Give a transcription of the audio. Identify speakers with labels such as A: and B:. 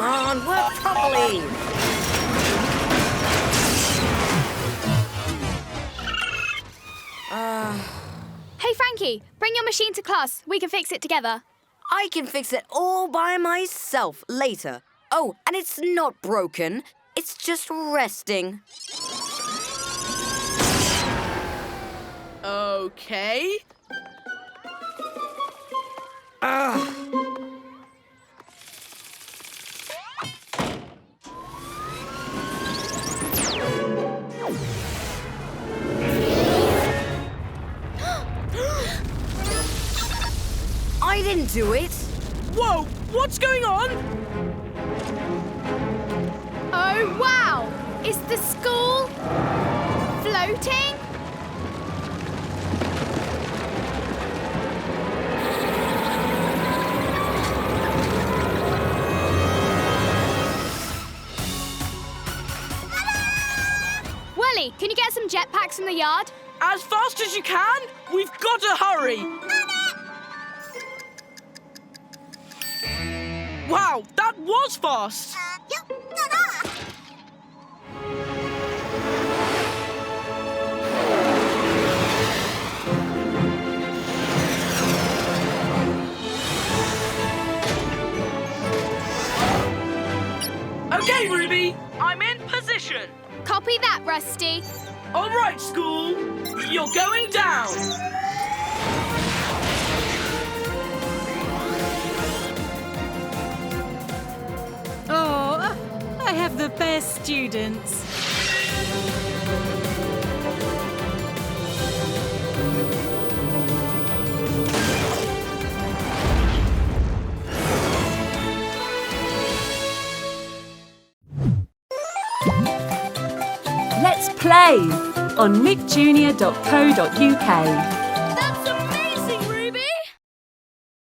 A: on, work properly.
B: Hey, Frankie, bring your machine to class. We can fix it together.
A: I can fix it all by myself later. Oh, and it's not broken. It's just resting.
C: Okay.
A: I didn't do it.
C: Whoa, what's going on?
B: Oh, wow! Is the school floating? Welly, can you get some jetpacks in the yard?
C: As fast as you can? We've got to hurry. Wow, that was fast. Okay, Ruby, I'm in position.
B: Copy that, Rusty.
C: All right, school, you're going down.
D: Oh, I have the best students.
E: Let's play on nickjunior.co.uk.